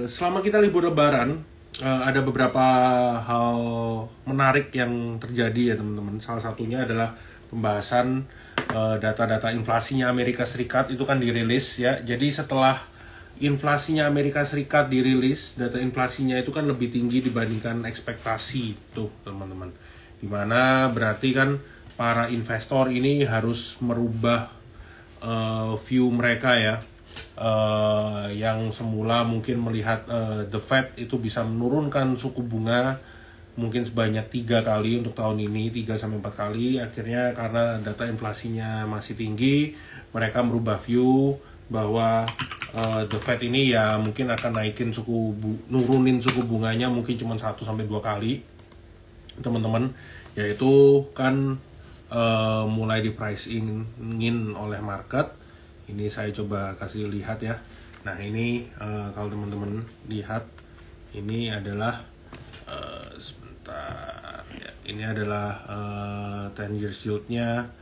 Selama kita libur Lebaran, ada beberapa hal menarik yang terjadi ya teman-teman. Salah satunya adalah pembahasan data-data inflasinya Amerika Serikat itu kan dirilis ya. Jadi setelah inflasinya Amerika Serikat dirilis, data inflasinya itu kan lebih tinggi dibandingkan ekspektasi tuh teman-teman. Dimana berarti kan para investor ini harus merubah view mereka ya. Yang semula mungkin melihat The Fed itu bisa menurunkan suku bunga mungkin sebanyak 3 kali untuk tahun ini, 3-4 kali. Akhirnya karena data inflasinya masih tinggi, mereka merubah view bahwa The Fed ini ya mungkin akan nurunin suku bunganya mungkin cuma 1-2 kali teman-teman, yaitu kan mulai di price in oleh market. Ini saya coba kasih lihat ya. Nah ini kalau teman-teman lihat, ini adalah sebentar ya, ini adalah 10 years yield-nya,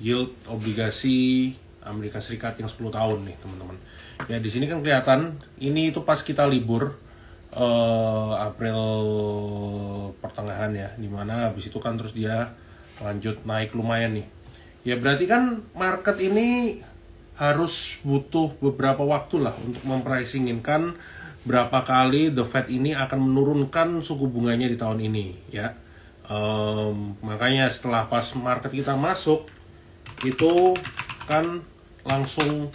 yield obligasi Amerika Serikat yang 10 tahun nih teman-teman. Ya di sini kan kelihatan ini itu pas kita libur April pertengahan ya, dimana habis itu kan terus dia lanjut naik lumayan nih. Ya berarti kan market ini harus butuh beberapa waktu lah untuk mempricing-in-kan berapa kali The Fed ini akan menurunkan suku bunganya di tahun ini ya. Makanya setelah pas market kita masuk itu kan langsung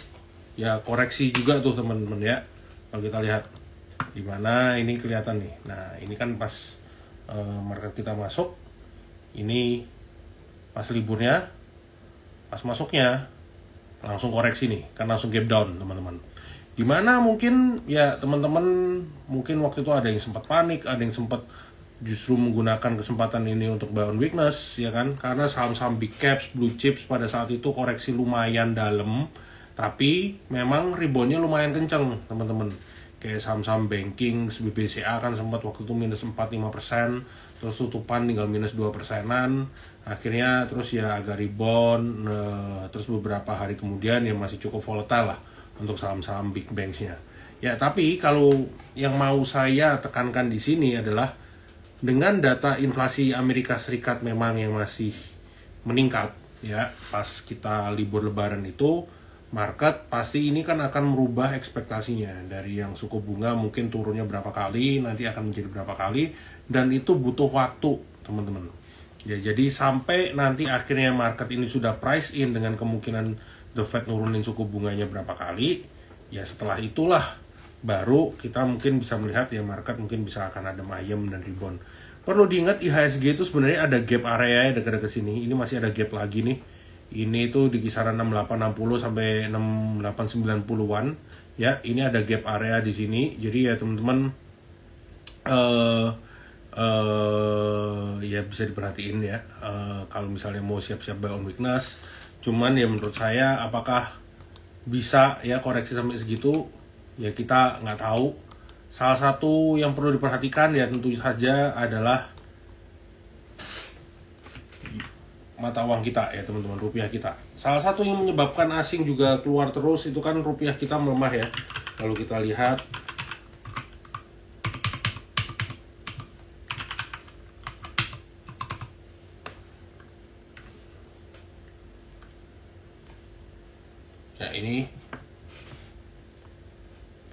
ya koreksi juga tuh teman-teman ya. Kalau kita lihat di mana ini kelihatan nih. Nah ini kan pas market kita masuk, ini pas liburnya, pas masuknya langsung koreksi nih, kan langsung gap down teman-teman. Dimana mungkin ya teman-teman mungkin waktu itu ada yang sempat panik, ada yang sempat justru menggunakan kesempatan ini untuk buy on weakness ya kan, karena saham-saham big caps, blue chips pada saat itu koreksi lumayan dalam, tapi memang reboundnya lumayan kenceng teman-teman. Kayak saham-saham banking, BBCA kan sempat waktu itu minus 4-5%, terus tutupan tinggal minus 2%-an, akhirnya terus ya agak rebound, terus beberapa hari kemudian ya masih cukup volatile lah untuk saham-saham big banks-nya. Ya tapi kalau yang mau saya tekankan di sini adalah dengan data inflasi Amerika Serikat memang yang masih meningkat ya pas kita libur Lebaran itu, market pasti ini kan akan merubah ekspektasinya dari yang suku bunga mungkin turunnya berapa kali, nanti akan menjadi berapa kali, dan itu butuh waktu teman-teman. Ya jadi sampai nanti akhirnya market ini sudah price in dengan kemungkinan The Fed nurunin suku bunganya berapa kali, ya setelah itulah baru kita mungkin bisa melihat ya market mungkin bisa akan ada mayem dan rebound. Perlu diingat IHSG itu sebenarnya ada gap area ya dekat-dekat sini, ini masih ada gap lagi nih. Ini tuh di kisaran 6860 sampai 6890-an ya. Ini ada gap area di sini. Jadi ya teman-teman ya bisa diperhatiin ya. Kalau misalnya mau siap-siap buy on weakness. Cuman ya menurut saya apakah bisa ya koreksi sampai segitu? Ya kita nggak tahu. Salah satu yang perlu diperhatikan ya tentu saja adalah mata uang kita ya teman-teman, rupiah kita. Salah satu yang menyebabkan asing juga keluar terus itu kan rupiah kita melemah ya. Kalau kita lihat ya, ini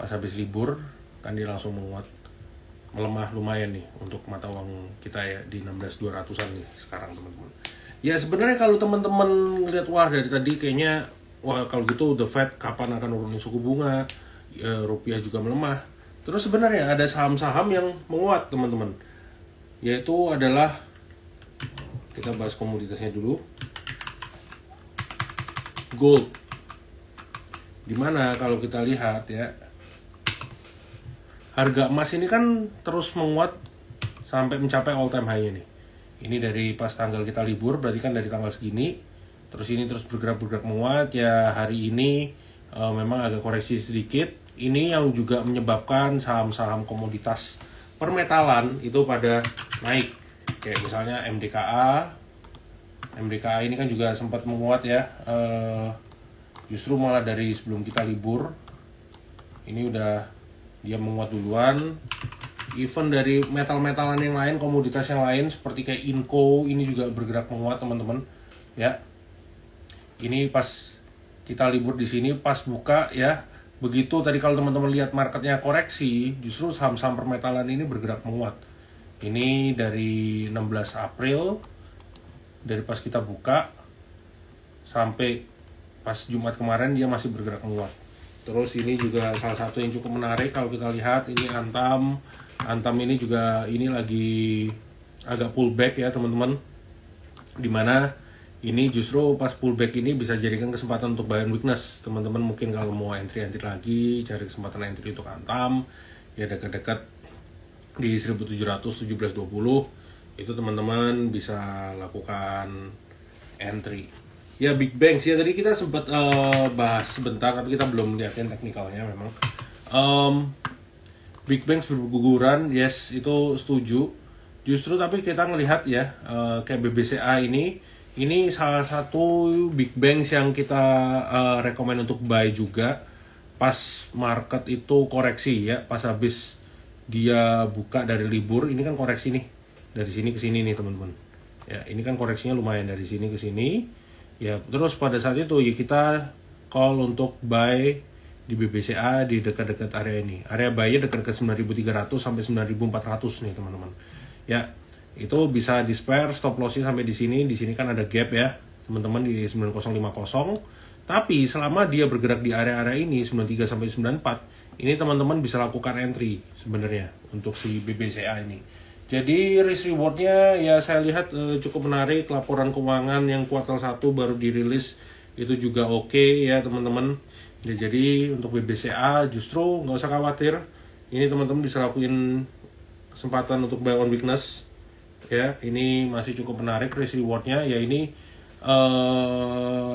pas habis libur kan dia langsung menguat, melemah lumayan nih untuk mata uang kita ya di 16.200-an nih sekarang teman-teman. Ya sebenarnya kalau teman-teman ngeliat wah dari tadi kayaknya wah kalau gitu The Fed kapan akan nurunin suku bunga, ya, rupiah juga melemah. Terus sebenarnya ada saham-saham yang menguat teman-teman, yaitu adalah, kita bahas komoditasnya dulu, gold. Dimana kalau kita lihat ya, harga emas ini kan terus menguat sampai mencapai all time high-nya nih. Ini dari pas tanggal kita libur, berarti kan dari tanggal segini, terus ini terus bergerak menguat ya. Hari ini memang agak koreksi sedikit. Ini yang juga menyebabkan saham-saham komoditas permetalan itu pada naik. Kayak misalnya MDKA ini kan juga sempat menguat ya. Justru malah dari sebelum kita libur Ini udah dia menguat duluan. Even dari metal-metalan yang lain, komoditas yang lain seperti kayak Inco ini juga bergerak menguat teman-teman. Ya. Ini pas kita libur di sini pas buka ya. Begitu tadi kalau teman-teman lihat marketnya koreksi, justru saham-saham permetalan ini bergerak menguat. Ini dari 16 April, dari pas kita buka sampai pas Jumat kemarin dia masih bergerak menguat. Terus ini juga salah satu yang cukup menarik kalau kita lihat, ini Antam. Antam ini juga ini lagi agak pullback ya teman-teman. Dimana ini justru pas pullback ini bisa jadikan kesempatan untuk buy and weakness. Teman-teman mungkin kalau mau entry lagi, cari kesempatan entry untuk Antam ya dekat-dekat di 1700 1720 itu teman-teman bisa lakukan entry. Ya Big Bang sih ya, tadi kita sempat bahas sebentar tapi kita belum lihatin teknikalnya memang. Big Bangs berguguran, yes itu setuju. Justru tapi kita ngelihat ya kayak BBCA ini salah satu Big Bangs yang kita rekomend untuk buy juga pas market itu koreksi ya, pas habis dia buka dari libur. Ini kan koreksi nih dari sini ke sini nih teman-teman ya, ini kan koreksinya lumayan dari sini ke sini ya. Terus pada saat itu ya kita call untuk buy di BBCA di dekat-dekat area ini, area buy-nya dekat-dekat 9.300 sampai 9.400 nih teman-teman ya. Itu bisa di spare, stop loss-nya sampai di sini. Di sini kan ada gap ya, teman-teman di 9050. Tapi selama dia bergerak di area-area ini 93 sampai 94, ini teman-teman bisa lakukan entry sebenarnya untuk si BBCA ini. Jadi risk reward-nya ya saya lihat cukup menarik. Laporan keuangan yang kuartal 1 baru dirilis itu juga oke ya teman-teman. Ya, jadi untuk BBCA justru nggak usah khawatir. Ini teman-teman bisa lakuin kesempatan untuk buy on weakness. Ya, ini masih cukup menarik risk rewardnya ya. Ini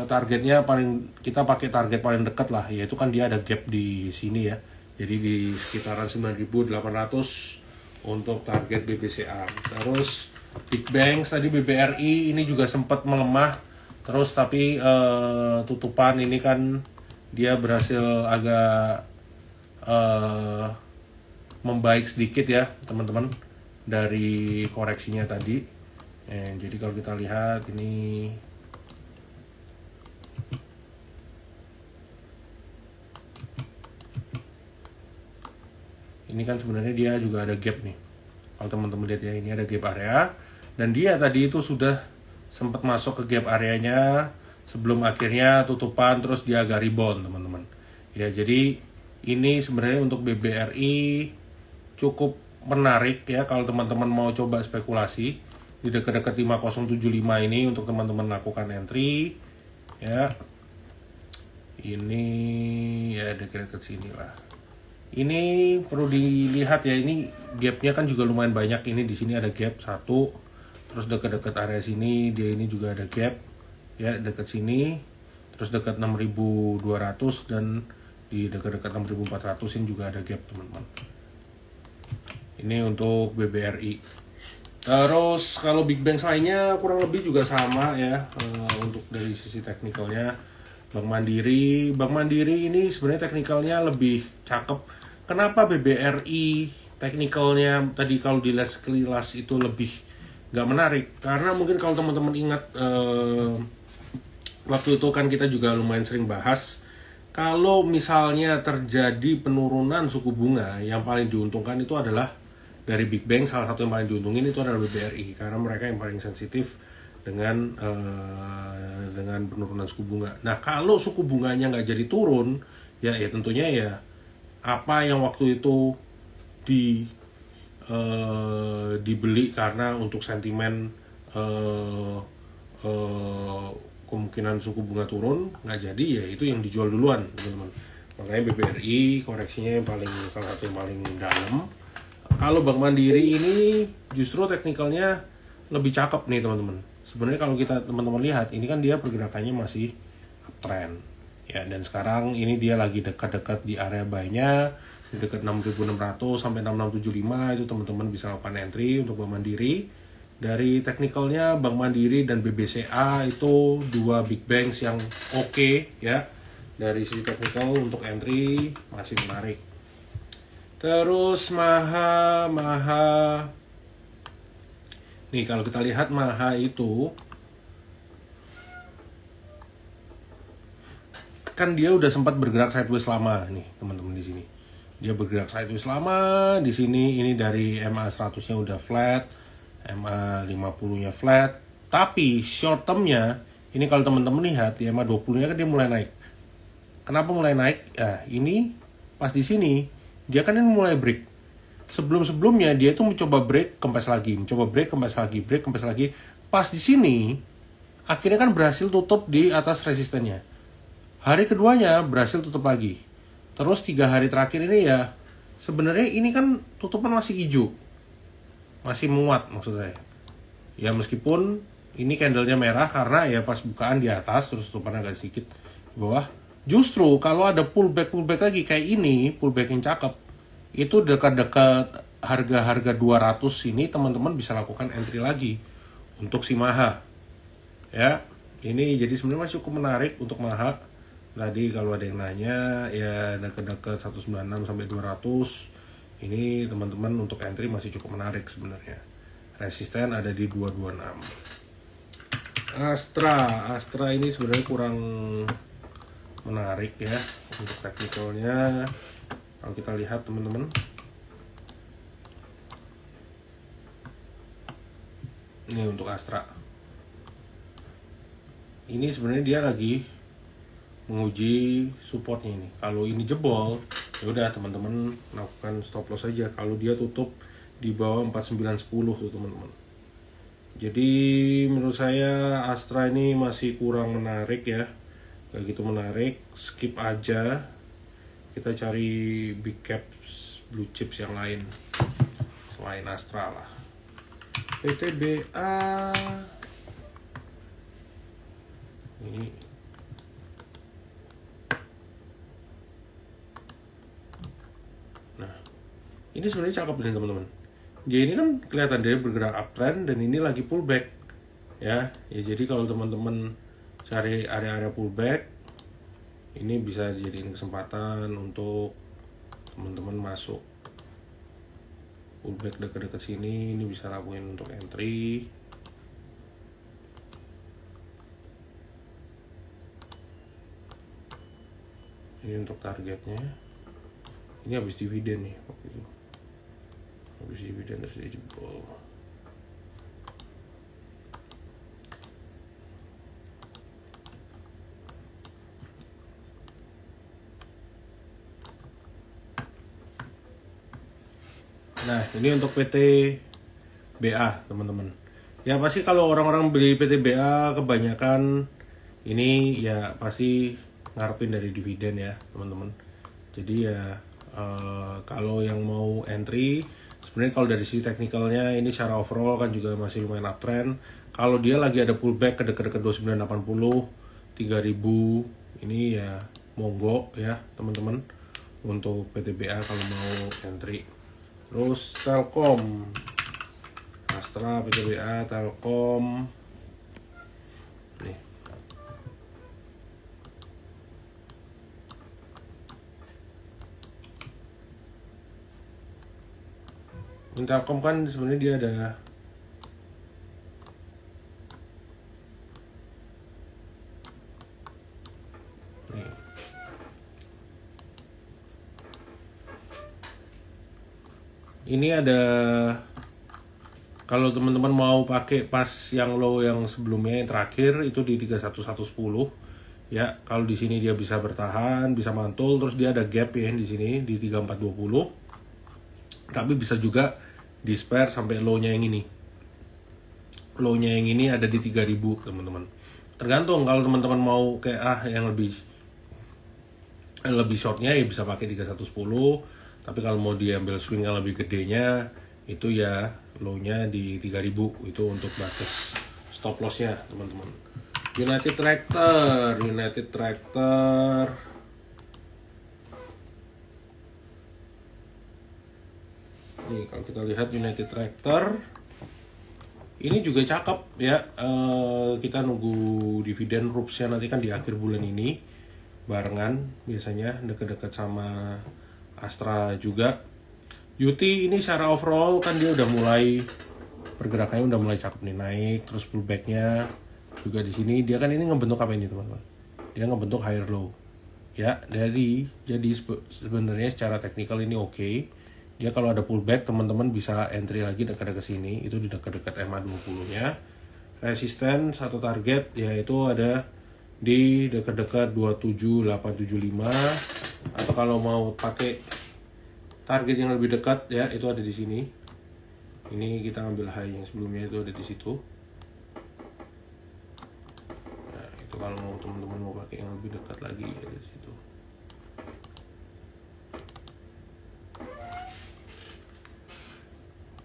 targetnya paling kita pakai target paling dekat lah, yaitu kan dia ada gap di sini ya. Jadi di sekitaran 9.800 untuk target BBCA. Terus Big Bangs tadi BBRI ini juga sempat melemah. Terus tapi tutupan ini kan dia berhasil agak membaik sedikit ya teman-teman dari koreksinya tadi. Jadi kalau kita lihat ini kan sebenarnya dia juga ada gap nih. Kalau teman-teman lihat ya, ini ada gap area dan dia tadi itu sudah sempat masuk ke gap areanya sebelum akhirnya tutupan, terus dia agak rebound teman-teman. Ya jadi ini sebenarnya untuk BBRI cukup menarik ya kalau teman-teman mau coba spekulasi di dekat-dekat 5075 ini untuk teman-teman lakukan entry ya. Ini ya dekat-dekat sini lah. Ini perlu dilihat ya, ini gapnya kan juga lumayan banyak. Ini di sini ada gap 1, terus dekat-dekat area sini dia ini juga ada gap ya, dekat sini, terus dekat 6200 dan di dekat-dekat 6400 ini juga ada gap teman-teman. Ini untuk BBRI. Terus kalau Big Bangs lainnya kurang lebih juga sama ya. Untuk dari sisi teknikalnya Bank Mandiri ini sebenarnya teknikalnya lebih cakep. Kenapa BBRI teknikalnya tadi kalau dilihat sekilas itu lebih nggak menarik? Karena mungkin kalau teman-teman ingat waktu itu kan kita juga lumayan sering bahas, kalau misalnya terjadi penurunan suku bunga, yang paling diuntungkan itu adalah dari Big Bang. Salah satu yang paling diuntungin itu adalah BBRI karena mereka yang paling sensitif dengan penurunan suku bunga. Nah kalau suku bunganya nggak jadi turun ya tentunya ya apa yang waktu itu dibeli karena untuk sentimen kemungkinan suku bunga turun nggak jadi ya itu yang dijual duluan teman-teman. Makanya BBRI koreksinya yang salah satu yang paling dalam. Kalau Bank Mandiri ini justru teknikalnya lebih cakep nih teman-teman. Sebenarnya kalau kita teman-teman lihat ini kan dia pergerakannya masih uptrend ya, dan sekarang ini dia lagi dekat-dekat di area buy-nya di dekat 6.600 sampai 6.675. Itu teman-teman bisa lakukan entry untuk Bank Mandiri. Dari teknikalnya Bank Mandiri dan BBCA itu dua Big Bangs yang oke ya. dari sisi technical untuk entry masih menarik. Terus Maha. Nih kalau kita lihat Maha itu kan dia udah sempat bergerak sideways lama nih teman-teman di sini. Dia bergerak sideways lama di sini. Ini dari MA 100-nya udah flat, MA 50-nya flat. Tapi short term-nya ini kalau teman-teman lihat di MA 20-nya kan dia mulai naik. Kenapa mulai naik? Ya, ini pas di sini dia kan ini mulai break. Sebelum-sebelumnya dia itu mencoba break, kempes lagi, mencoba break, kempes lagi, break, kempes lagi. Pas di sini akhirnya kan berhasil tutup di atas resistennya. Hari keduanya berhasil tutup lagi. Terus 3 hari terakhir ini ya sebenarnya ini kan tutupan masih hijau. Masih menguat maksud saya. Ya meskipun ini candlenya merah karena ya pas bukaan di atas terus tutupan agak sedikit di bawah. Justru kalau ada pullback lagi kayak ini, pullback yang cakep, itu dekat-dekat harga-harga 200 ini teman-teman bisa lakukan entry lagi untuk si Maha. Ya, ini jadi sebenarnya masih cukup menarik untuk Maha. Tadi kalau ada yang nanya ya dekat-dekat 196 sampai 200. Ini teman-teman untuk entry masih cukup menarik sebenarnya. Resisten ada di 226. Astra ini sebenarnya kurang menarik ya untuk teknikalnya. Kalau kita lihat teman-teman, ini untuk Astra. Ini sebenarnya dia lagi menguji supportnya ini. Kalau ini jebol, ya udah teman-teman lakukan stop loss saja. Kalau dia tutup di bawah 4910 tuh teman-teman. Jadi menurut saya Astra ini masih kurang menarik ya. Gak gitu menarik, skip aja. Kita cari big caps, blue chips yang lain selain Astra lah. PTBA ini ini sebenarnya cakep nih teman-teman. Dia ini kan kelihatan dia bergerak uptrend dan ini lagi pullback ya. Ya jadi kalau teman-teman cari area-area pullback ini bisa dijadiin kesempatan untuk teman-teman masuk pullback dekat-dekat sini. Ini bisa lakuin untuk entry. Ini untuk targetnya. Ini habis dividen nih waktu itu. Habis dividen terus dia jebol. Nah ini untuk PTBA teman-teman. Ya pasti kalau orang-orang beli PTBA kebanyakan ini ya pasti ngarepin dari dividen ya teman-teman. Jadi ya kalau yang mau entry sebenarnya kalau dari sisi teknikalnya ini secara overall kan juga masih lumayan uptrend. Kalau dia lagi ada pullback ke dekat-dekat 2980 3000 ini ya monggo ya teman-teman untuk PTBA kalau mau entry. Terus Telkom, Astra, PTBA, Telkom nih. Telkom kan sebenarnya dia ada nih. Ini ada kalau teman-teman mau pakai pas yang low yang sebelumnya yang terakhir itu di 31110 ya. Kalau di sini dia bisa bertahan, bisa mantul, terus dia ada gap ya di sini di 3420. Tapi bisa juga di spare sampai low-nya yang ini. Low-nya yang ini ada di 3000 teman-teman. Tergantung kalau teman-teman mau kayak yang lebih shortnya ya bisa pakai 3110. Tapi kalau mau diambil swing yang lebih gedenya itu ya low-nya di 3000 itu untuk batas stop loss-nya teman-teman. United Tractor nih kalau kita lihat United Tractor ini juga cakep ya. Kita nunggu dividen RUPS-nya nanti kan di akhir bulan ini barengan biasanya, deket-deket sama Astra juga. UT ini secara overall kan dia udah mulai pergerakannya udah mulai cakep nih, naik terus pullbacknya juga di sini. Dia kan ini ngebentuk apa ini teman-teman? Dia ngebentuk higher low ya. Jadi sebenarnya secara teknikal ini oke. Dia kalau ada pullback teman-teman bisa entry lagi dekat-dekat sini, itu di dekat-dekat MA20 nya. Resisten satu target yaitu ada di dekat-dekat 27875, atau kalau mau pakai target yang lebih dekat ya itu ada di sini. Ini kita ambil high yang sebelumnya itu ada di situ. Nah, itu kalau mau teman-teman mau pakai yang lebih dekat lagi ada di situ.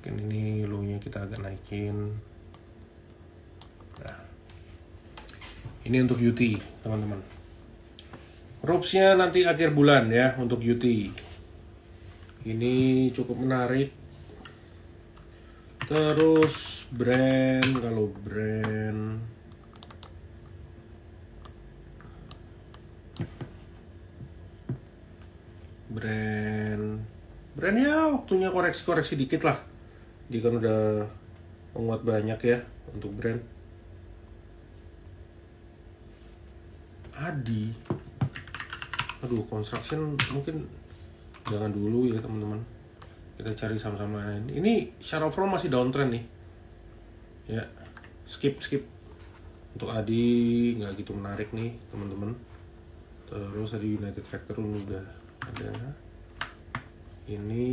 Mungkin ini low-nya kita agak naikin. Nah, ini untuk UT teman-teman. Ropes-nya nanti akhir bulan ya untuk UT. Ini cukup menarik. Terus kalau brand ya waktunya koreksi dikit lah. Dia kan udah menguat banyak ya untuk brand. Aduh, construction mungkin jangan dulu ya teman-teman. Kita cari saham-saham lain. Ini secara overall masih downtrend nih. Ya, skip. Untuk Adi nggak gitu menarik nih teman-teman. Terus tadi United Tractor udah ada. Ini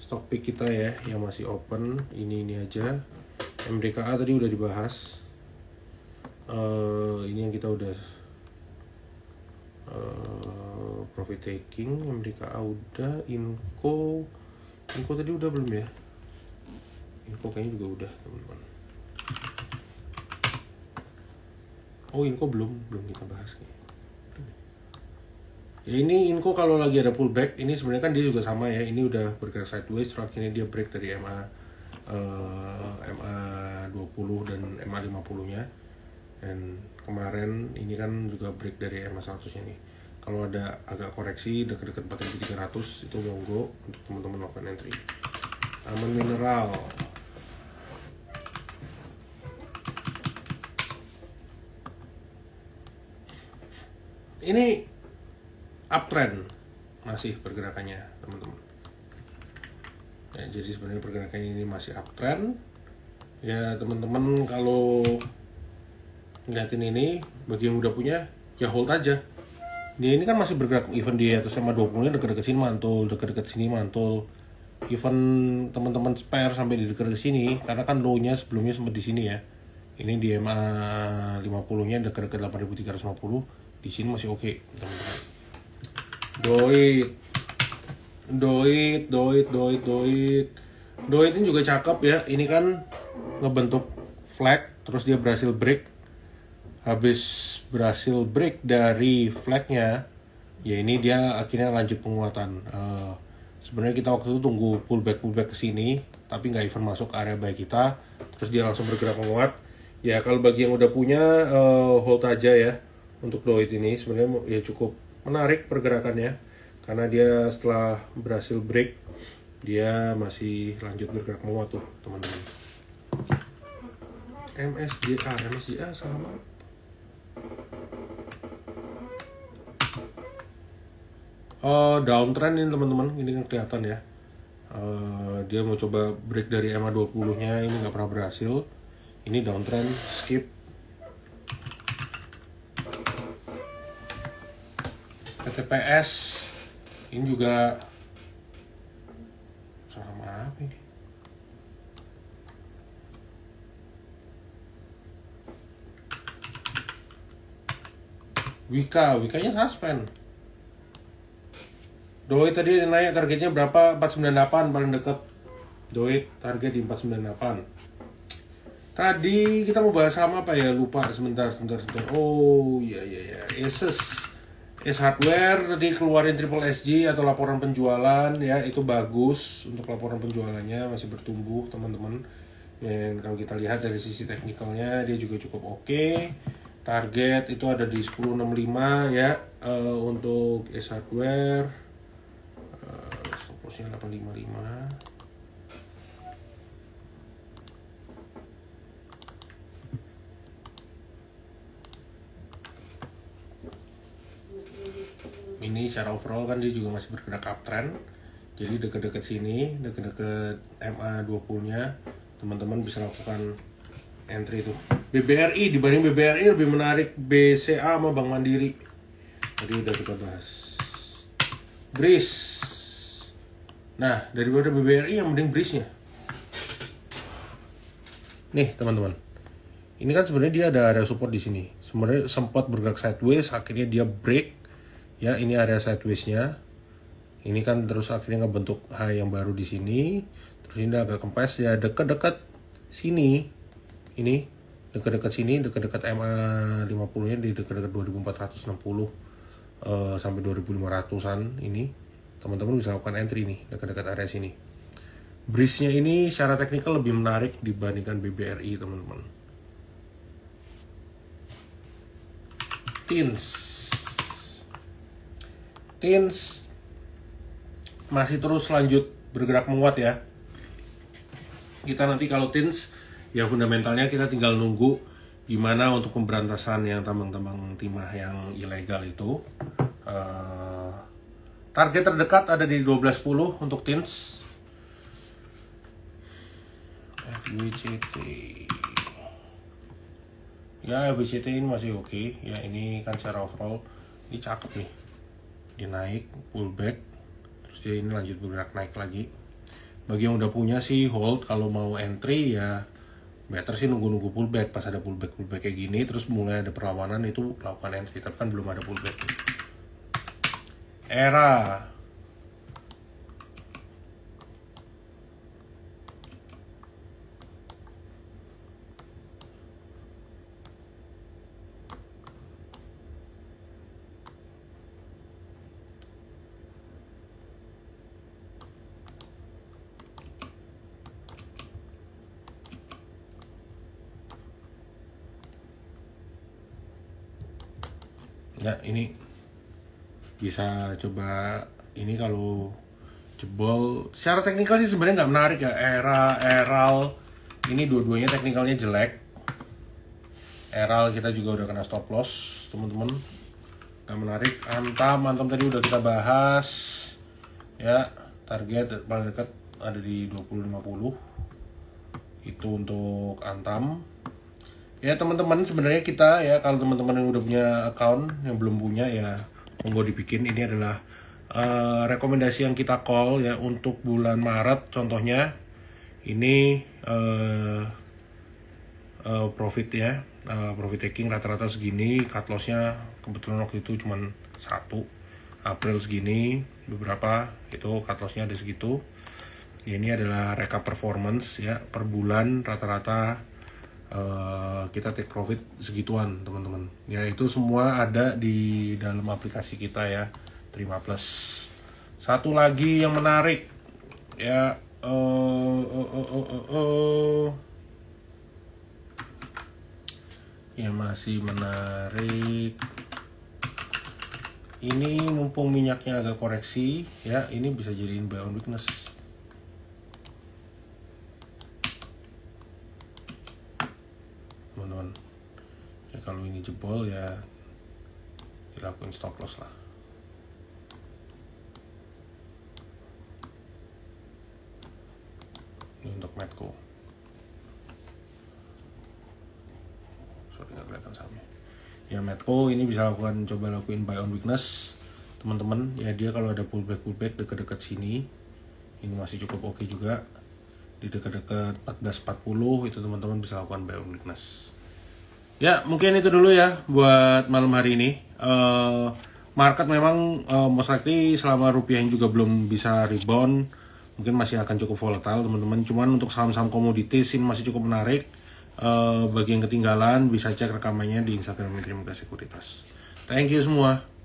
stock pick kita ya yang masih open. Ini aja. MDKA tadi udah dibahas. Ini yang kita udah profit taking. MDKA udah. Inco tadi udah belum ya? Inco kayaknya juga udah teman-teman. Oh, Inco belum kita bahas nih. Ya ini Inco kalau lagi ada pullback, ini sebenarnya kan dia juga sama ya. Ini udah bergerak sideways, terus akhirnya dia break dari MA20 dan MA50 nya. Dan kemarin ini kan juga break dari MA100 nya nih. Kalau ada agak koreksi dekat-dekat 4300 itu monggo untuk teman-teman melakukan entry. Aman Mineral. Ini uptrend masih pergerakannya teman-teman. Ya, jadi sebenarnya pergerakannya ini masih uptrend. Ya teman-teman kalau ngeliatin ini, bagi yang udah punya ya hold aja. Dia ini kan masih bergerak even di atas MA20 nya, dekat-dekat sini mantul, dekat-dekat sini mantul. Even teman-teman spare sampai di dekat sini karena kan low-nya sebelumnya sempat di sini ya. Ini di MA50 nya dekat-dekat 8350, di sini masih oke, teman-teman. Doit ini juga cakep ya. Ini kan ngebentuk flag, terus dia berhasil break. Habis berhasil break dari flagnya, ya ini dia akhirnya lanjut penguatan. Sebenarnya kita waktu itu tunggu pullback ke sini, tapi nggak even masuk area buy kita, terus dia langsung bergerak menguat. Ya kalau bagi yang udah punya hold aja ya untuk Doit ini. Sebenarnya ya cukup menarik pergerakannya karena dia setelah berhasil break dia masih lanjut bergerak menguat tuh teman-teman. MSJA sama. Downtrend ini teman-teman, ini kan kelihatan ya. Dia mau coba break dari MA20 nya, ini nggak pernah berhasil. Ini downtrend, skip. PTPS ini juga sama apa ini? Wika-nya suspend. Doit tadi naik, targetnya berapa? 498 paling dekat. Doit target di 498. Tadi kita mau bahas sama apa ya? Lupa sebentar. Oh iya. Asus Hardware tadi keluarin triple SG atau laporan penjualan ya, itu bagus untuk laporan penjualannya, masih bertumbuh teman-teman. Dan kalau kita lihat dari sisi teknikalnya dia juga cukup oke. Target itu ada di 1065 ya. Untuk S hardware stop lossnya 855. Ini secara overall kan dia juga masih bergerak uptrend. Jadi deket-deket sini, deket-deket MA20 nya teman-teman bisa lakukan entry itu. BBRI, dibanding BBRI lebih menarik BCA sama Bank Mandiri. Tadi udah kita bahas. BRIS. Nah, daripada BBRI yang mending BRIS-nya. Nih, teman-teman. Ini kan sebenarnya dia ada support di sini. Sebenarnya sempat bergerak sideways, akhirnya dia break. Ya, ini area sideways-nya. Ini kan terus akhirnya ngebentuk high yang baru di sini. Terus ini agak kempes ya, dekat-dekat sini. Ini dekat-dekat sini, dekat-dekat MA50-nya di dekat-dekat 2460 sampai 2500-an ini. Teman-teman bisa lakukan entry nih dekat-dekat area sini. BRIS-nya ini secara teknikal lebih menarik dibandingkan BBRI, teman-teman. TINS masih terus lanjut bergerak menguat ya. Kita nanti kalau TINS ya fundamentalnya kita tinggal nunggu gimana untuk pemberantasan yang tambang-tambang timah yang ilegal itu. Target terdekat ada di 12.10 untuk TINS. FBCT. Ya FBCT ini masih oke. Ya ini kan secara overall ini cakep nih. Dia naik, pullback, terus dia ini lanjut bergerak naik lagi. Bagi yang udah punya sih hold, kalau mau entry ya better sih nunggu-nunggu pullback. Pas ada pullback kayak gini, terus mulai ada perlawanan itu lakukan entry, tapi kan belum ada pullback. Era. Ya ini bisa coba ini kalau jebol. Secara teknikal sih sebenarnya nggak menarik ya. Eral ini dua-duanya teknikalnya jelek. Eral kita juga udah kena stop loss, teman-teman. Nggak menarik. Antam tadi udah kita bahas. Ya target paling dekat ada di 2050. Itu untuk Antam. Ya teman-teman, sebenarnya kita ya kalau teman-teman yang udah punya account, yang belum punya ya monggo dibikin. Ini adalah rekomendasi yang kita call ya untuk bulan Maret. Contohnya ini profit ya, profit taking rata-rata segini, cut lossnya kebetulan waktu itu cuma 1. April segini, beberapa itu cut lossnya ada segitu. Ini adalah recap performance ya per bulan rata-rata. Kita take profit segituan, teman-teman. Ya itu semua ada di dalam aplikasi kita ya, Terima Plus. Satu lagi yang menarik ya, yang masih menarik. Ini mumpung minyaknya agak koreksi ya, ini bisa jadiin buy on weakness. Teman-teman ya, kalau ini jebol ya dilakuin stop loss lah. Ini untuk Medco. Sorry nggak kelihatan sahamnya ya. Medco ini bisa coba lakuin buy on weakness, teman-teman ya. Dia kalau ada pullback dekat-dekat sini ini masih cukup oke juga. Di dekat-dekat 14.40 itu teman-teman bisa lakukan buy on weakness. Ya mungkin itu dulu ya buat malam hari ini. Market memang most likely selama rupiahnya juga belum bisa rebound, mungkin masih akan cukup volatile, teman-teman. Cuman untuk saham-saham komoditis ini masih cukup menarik. Bagi yang ketinggalan bisa cek rekamannya di Instagram Metri Muka Sekuritas. Thank you semua.